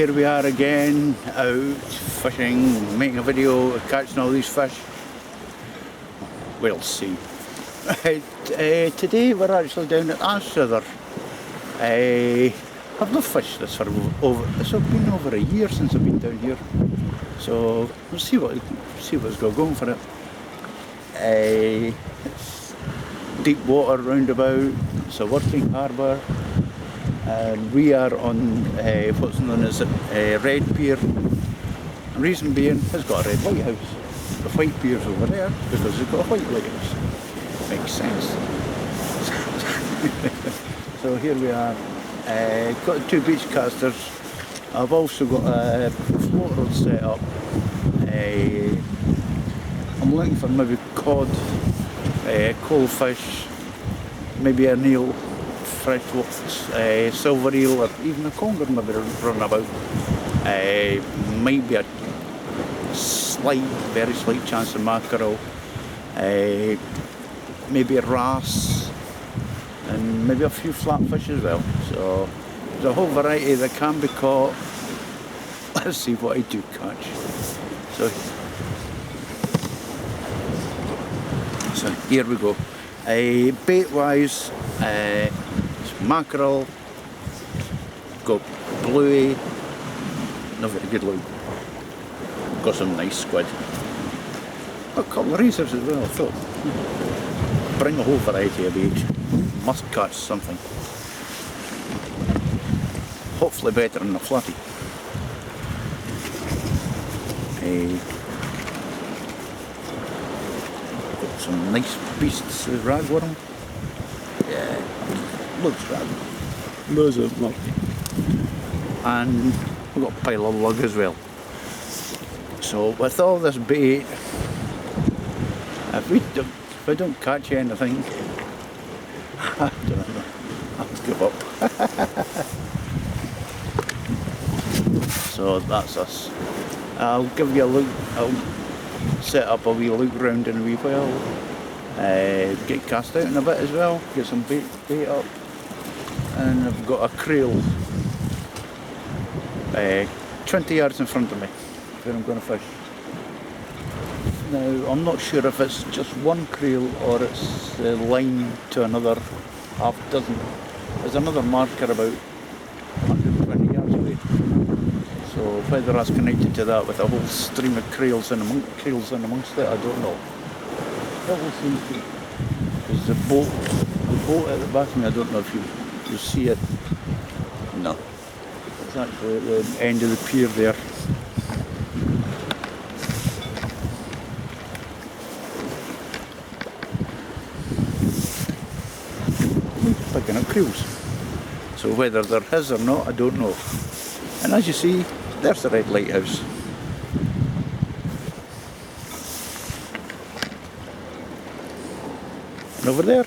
here we are again, out fishing, making a video, catching all these fish. We'll see. Today we're actually down at Anstruther. I've not fished this for it's been over a year since I've been down here. So we'll see what's going for it. It's deep water round about, it's a working harbour. And we are on what's known as a red pier. The reason being, it's got a red lighthouse. The white pier's over there because it's got a white lighthouse. Makes sense. So here we are. Got 2 beach casters. I've also got a float rod set up. I'm looking for maybe cod, coalfish, maybe an eel, freshwater, silver eel, or even a conger maybe run about. Might be a very slight chance of mackerel, maybe a wrasse, and maybe a few flatfish as well. So there's a whole variety that can be caught. Let's see what I do catch. So here we go. Bait wise, it's mackerel, got bluey, not very good look. Got some nice squid. Got a couple of racers as well, I thought. Bring a whole variety of bait. Must catch something. Hopefully better than the flattie. Got some nice beasts of ragworm. Yeah, looks rag. Those are lovely. And we've got a pile of lug as well. So with all this bait, if I don't catch anything, I don't know, I'll give up. So that's us. I'll give you a look, I'll set up a wee look round in a wee while, get cast out in a bit as well, get some bait up, and I've got a creel 20 yards in front of me where I'm going to fish. Now I'm not sure if it's just one creel or it's the line to another half dozen. There's another marker about 120 yards away. So whether that's connected to that with a whole stream of creels in amongst it, I don't know. What will see? There's the boat at the back of me. I don't know if you see it. No. It's actually at the end of the pier there. Picking up creels. So whether they're his or not, I don't know. And as you see, there's the red lighthouse. And over there,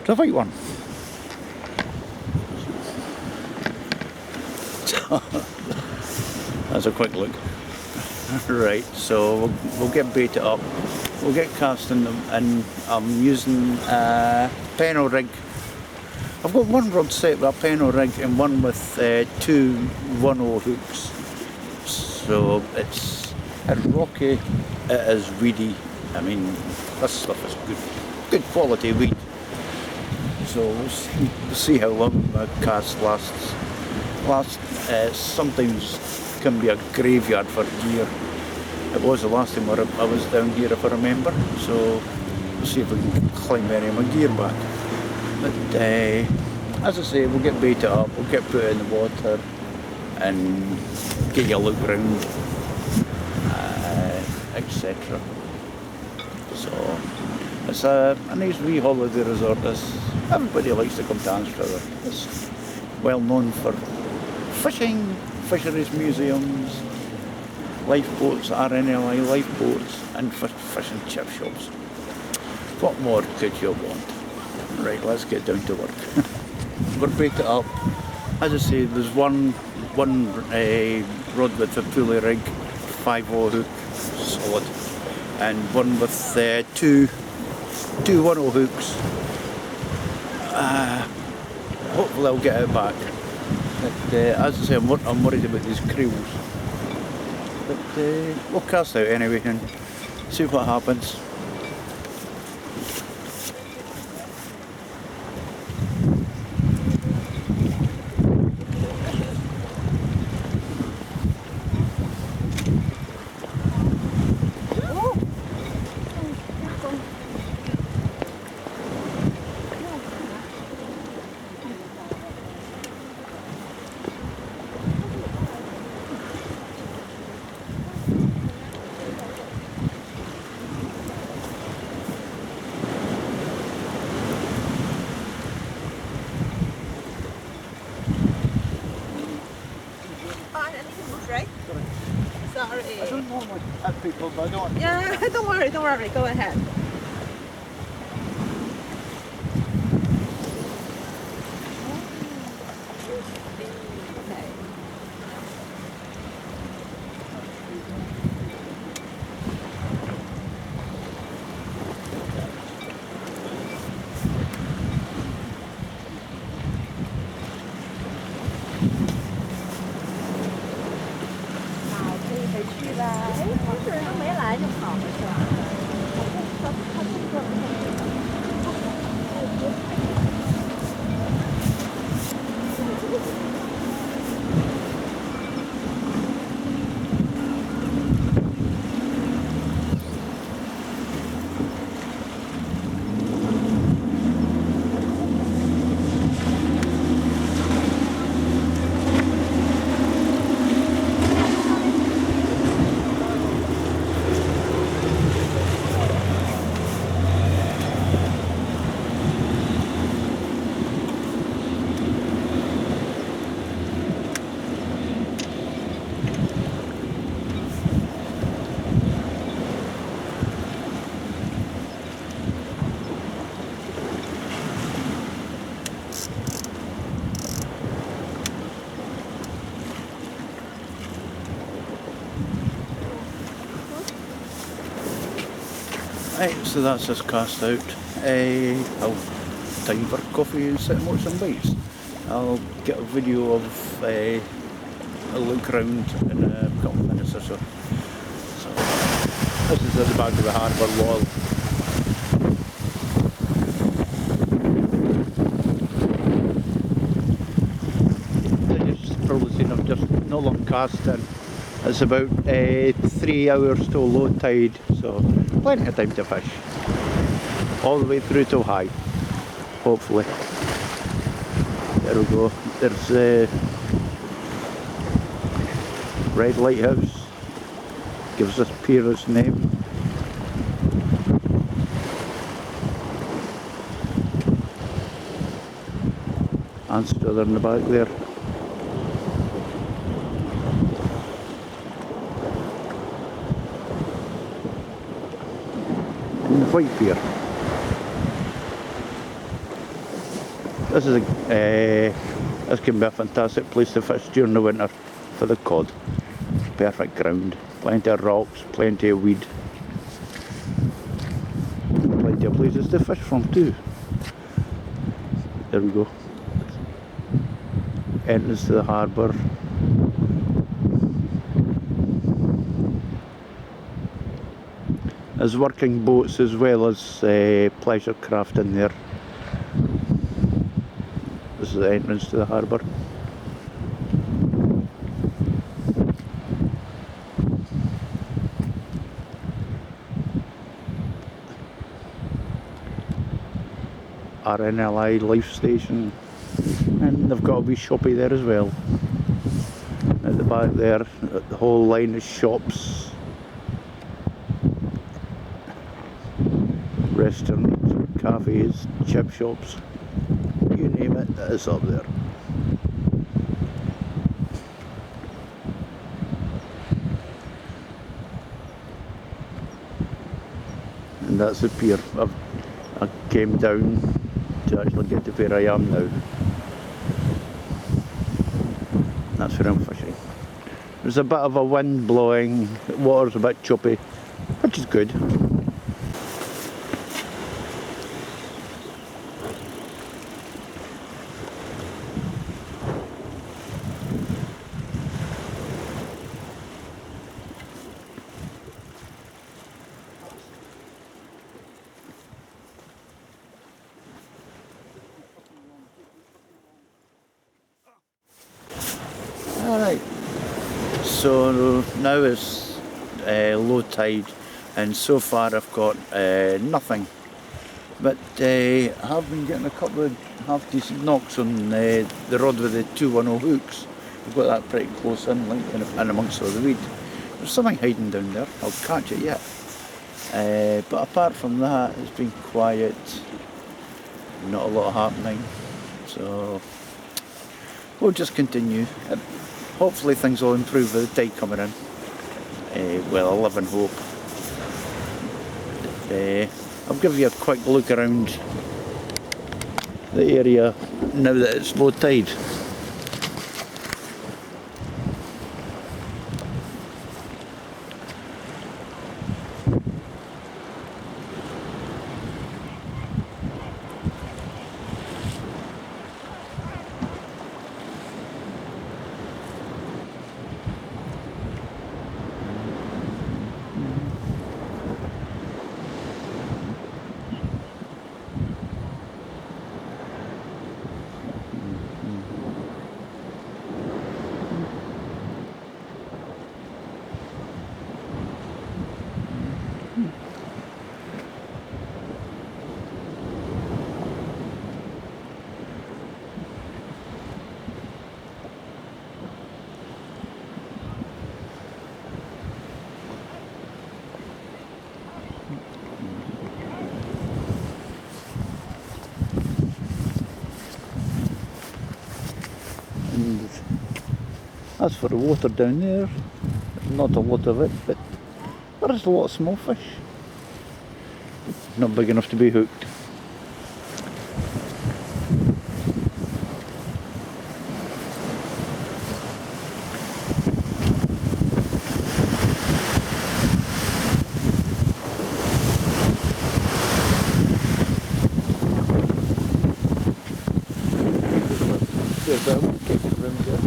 the white one. That's a quick look. Right, so we'll get baited up. We'll get casting them, and I'm using a Peno rig. I've got one rod set with a Peno rig and one with 2 1/0 hooks. So it's rocky, it is weedy. I mean, this stuff is good quality weed. So we'll see how long my cast lasts. Sometimes can be a graveyard for gear. It was the last time I was down here, if I remember. So we'll see if we can climb any of my gear back. But as I say, we'll get baited up, we'll get put in the water and get you a look round, etc. So it's a nice wee holiday resort. Everybody likes to come to Anstruther. It's well known for fishing, fisheries museums, lifeboats, RNLI lifeboats, and fish and chip shops. What more could you want? Right, let's get down to work. We're baited up. As I say, there's one rod with a pulley rig, 5/0 hook, solid, and one with 2 1/0 hooks. Hopefully I'll get it back. But as I say, I'm worried about these creels. But we'll cast out anyway and see what happens. Right? Sorry. I don't normally have people, but I don't. Yeah, don't worry, go ahead. Okay. Right, so that's us cast out. I'll time for coffee and sit and watch some bites. I'll get a video of a look around in a couple of minutes or so. So this is at the back of the harbour wall. You've probably seen I've just not long casting. It's about 3 hours till low tide, so plenty of time to fish. All the way through till high, hopefully. There we go. There's Red Lighthouse. Gives this pier its name. Anstruther in the back there. And the Fife pier. This can be a fantastic place to fish during the winter for the cod. Perfect ground, plenty of rocks, plenty of weed, plenty of places to fish from too. There we go. Entrance to the harbour. There's working boats as well as pleasure craft in there. This is the entrance to the harbour. RNLI life station, and they've got a wee shoppy there as well. At the back there, the whole line of shops, restaurants, cafes, chip shops, you name it, it's up there. And that's the pier. I came down to actually get to where I am now. That's where I'm fishing. There's a bit of a wind blowing, the water's a bit choppy, which is good. So now it's low tide, and so far I've got nothing. But I have been getting a couple of half decent knocks on the rod with the 210 hooks. I've got that pretty close in, like in amongst all the weed. There's something hiding down there. I'll catch it yet. But apart from that, it's been quiet. Not a lot happening. So we'll just continue. Hopefully things will improve with the tide coming in. Well, I live in hope. I'll give you a quick look around the area now that it's low tide. And as for the water down there, not a lot of it, but there is a lot of small fish. Not big enough to be hooked. There's a kick around there.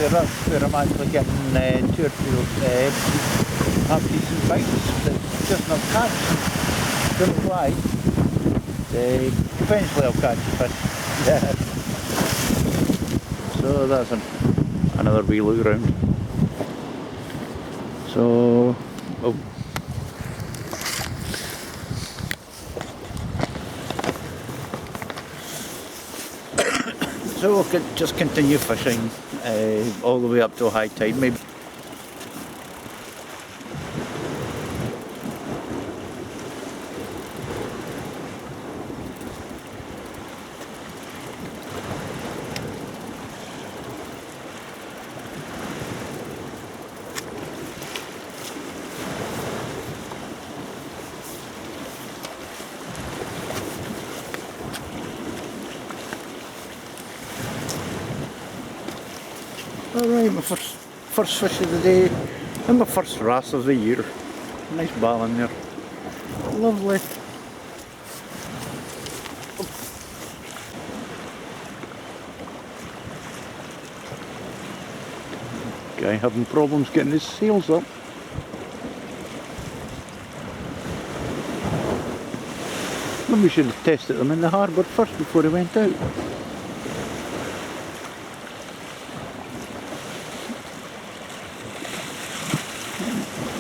That's where I'm actually getting 2 or 3 half decent bites, but just not catch. Don't fly. Eventually I'll catch a fish. Yeah. So that's another wee look around. So, oh. So we'll just continue fishing all the way up to high tide, maybe. Alright, my first fish of the day and my first wrasse of the year. Nice ball in there. Lovely. Guy having problems getting his sails up. Maybe we should have tested them in the harbour first before he went out.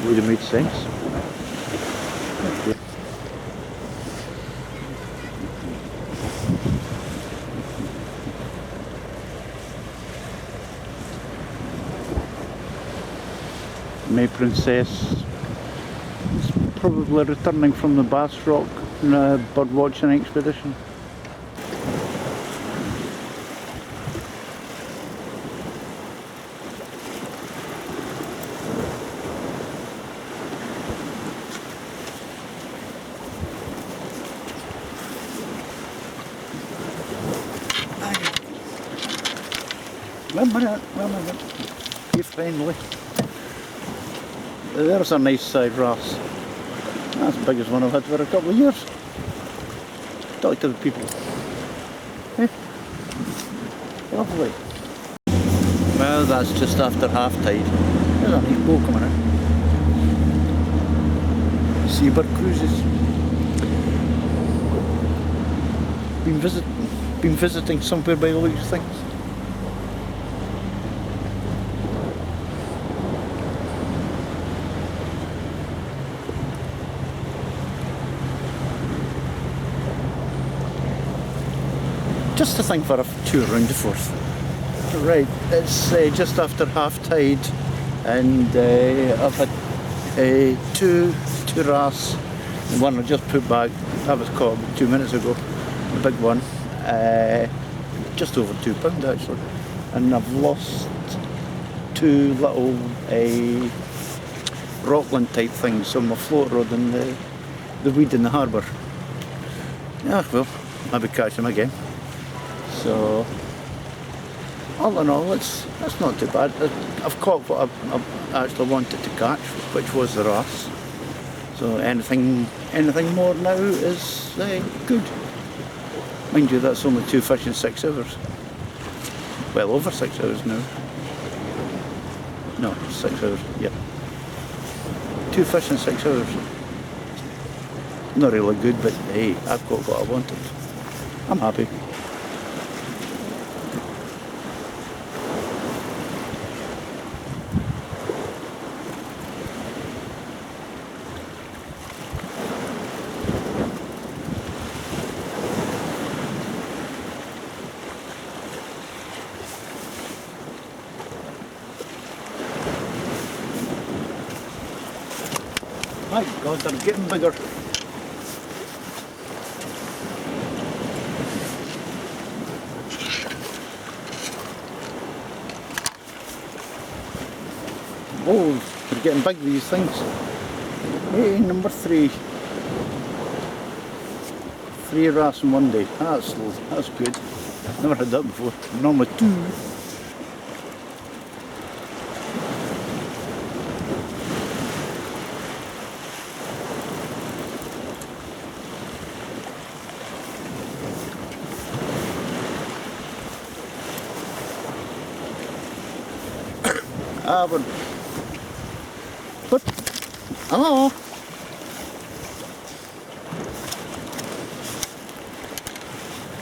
Would have made sense. Okay. My princess is probably returning from the Bass Rock on a bird watching expedition. One minute. Be friendly. There's a nice side wrasse. That's the biggest one I've had for a couple of years. Talk to the people. Eh? Lovely. Well, that's just after half tide. There's a nice boat coming in. Seabird Cruises. Been visiting somewhere by the looks of things. Just a thing for a tour around the Forth. Right, it's just after half tide, and I've had two Wrasse. The one I just put back, that was caught about 2 minutes ago, the big one, just over £2 actually. And I've lost two little Rockland type things on my float rod in the weed in the harbour. Yeah, well, maybe catch them again. So, all in all, it's not too bad. I've caught what I actually wanted to catch, which was the Wrasse. So anything more now is good. Mind you, that's only 2 fish in 6 hours. Well, over 6 hours now. No, 6 hours, yeah. 2 fish in 6 hours. Not really good, but hey, I've got what I wanted. I'm happy. My God, they're getting bigger. Oh, they're getting big, these things. Hey, number 3. 3 Wrasse in one day. That's good. Never had that before. Normally 2. But hello.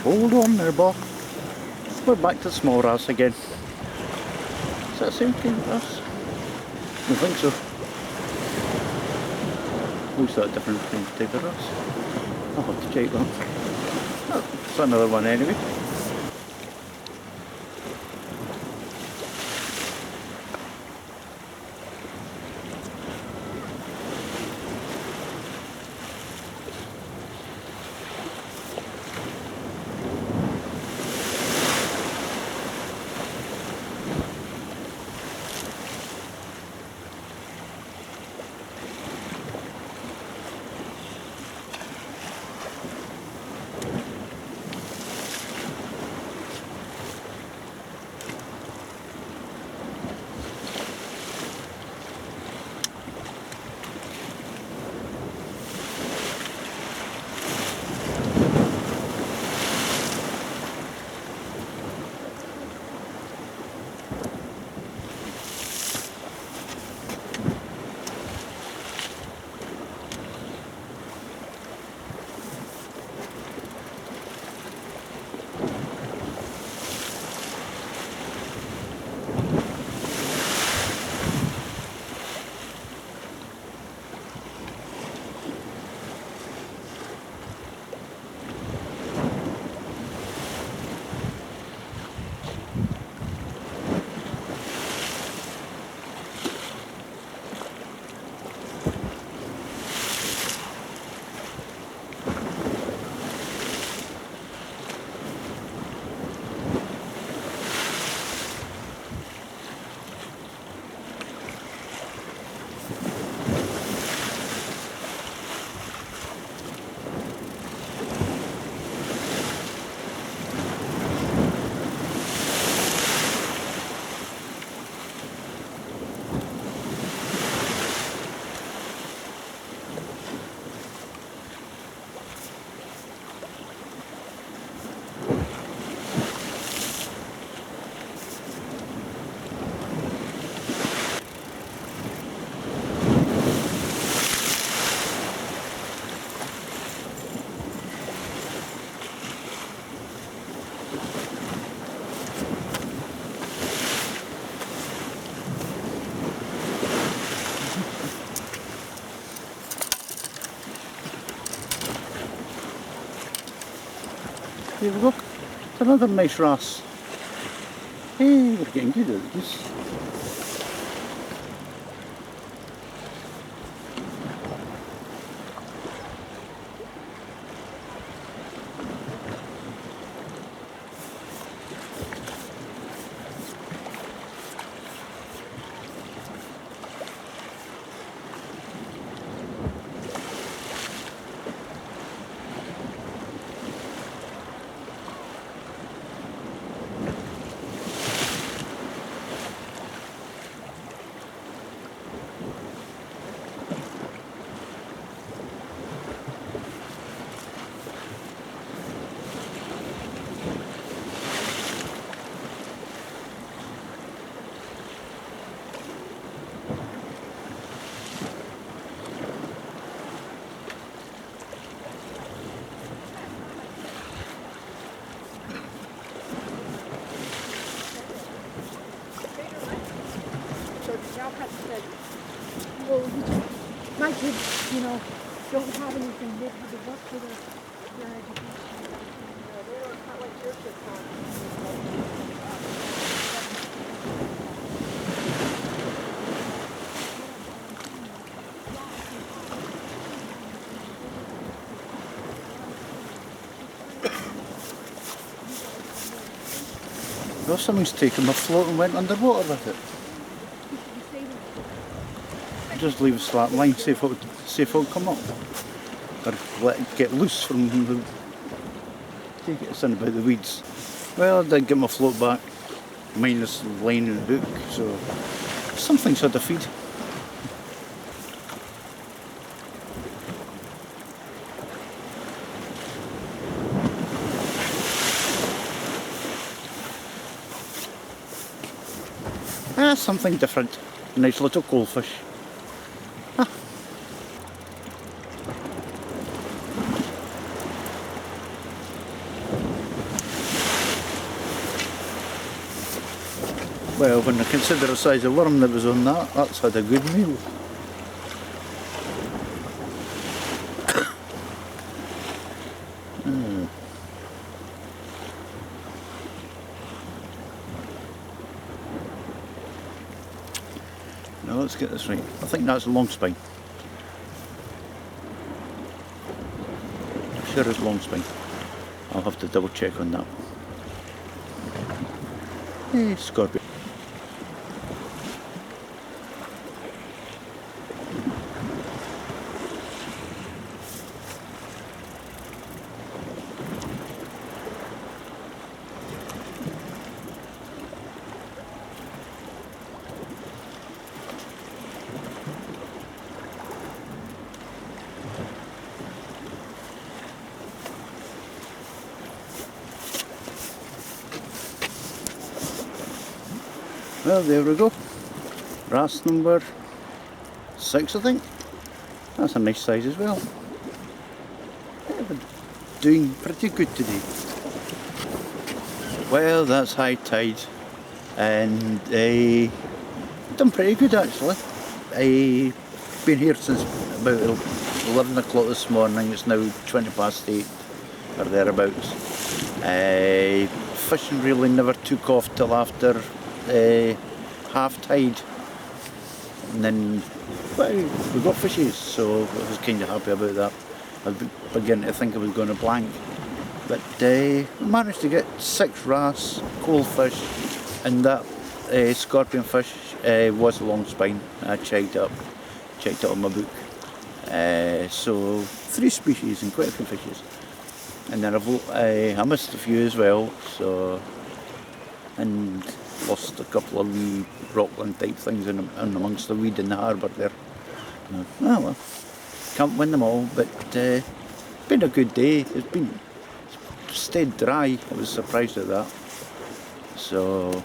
Hold on there, Bob. We're back to small Wrasse again. Is that the same kind of Wrasse? I don't think so. Looks like a different type of Wrasse. I'll have to check that. Oh, it's another one anyway. There we go. It's another nice wrasse. Hey, we're getting good at this. Well, my kids, you know, don't have anything. They have to work for their education. They don't not like your kids have. Well, somebody's taken my float and went underwater with it. Just leave a slack line, see if it'll come up. Or let it get loose from the... Take it in about the weeds. Well, I did get my float back, minus the line and hook, so something's had a feed. Something different. Nice little coalfish. Well, when I consider the size of worm that was on that, that's had a good meal. Now let's get this right. I think that's a long spine. Sure it's long spine. I'll have to double check on that. Hey, scorpion. Well, there we go. Wrasse number 6, I think. That's a nice size as well. Yeah, we're doing pretty good today. Well, that's high tide, and done pretty good actually. I've been here since about 11 o'clock this morning. It's now 20 past 8 or thereabouts. Fishing really never took off till after half tide, and then well, we got fishes, so I was kind of happy about that. I was beginning to think I was going to blank, but I managed to get 6 wrasse, coalfish, and that scorpion fish was a long spine. I checked it on my book. So 3 species and quite a few fishes, and then I missed a few as well. So and lost a couple of wee rockland type things in amongst the weed in the harbour there. Oh well, can't win them all, but been a good day. It's stayed dry. I was surprised at that. So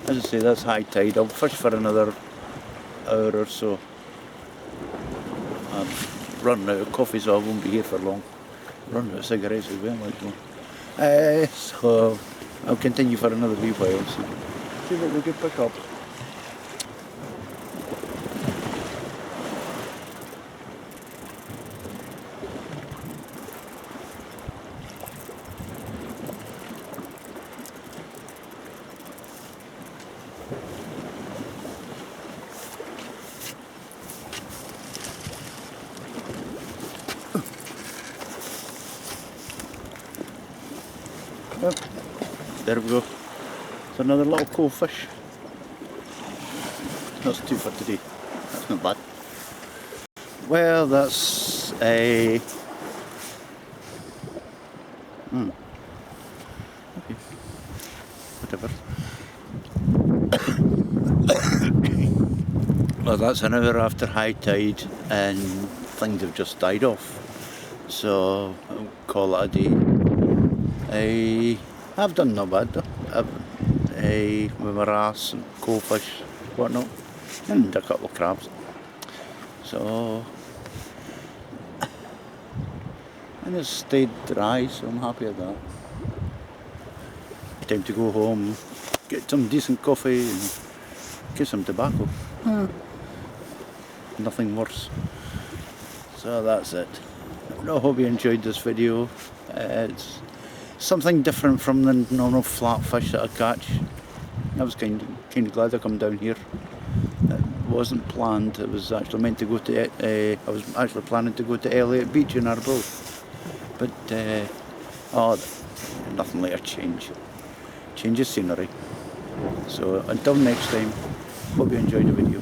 as I say, that's high tide. I'll fish for another hour or so. I'm running out of coffee, so I won't be here for long. Running out of cigarettes as well, like so I'll continue for another wee while, see what we can pick up. Well, there we go. It's another little coalfish. That's two for today. That's not bad. Well, that's a... Okay. Whatever. Well, that's an hour after high tide and things have just died off. So I'll call it a day. I've done no bad though. With my wrasse and coalfish, whatnot, and a couple of crabs. So, and it's stayed dry, so I'm happy with that. Time to go home, get some decent coffee and get some tobacco. Nothing worse. So that's it. I hope you enjoyed this video. It's something different from the normal flatfish that I catch. I was kind of glad I come down here. It wasn't planned. It was actually meant to go to. I was actually planning to go to Elliot Beach in Arbroath, but nothing like a change of scenery. So until next time, hope you enjoyed the video.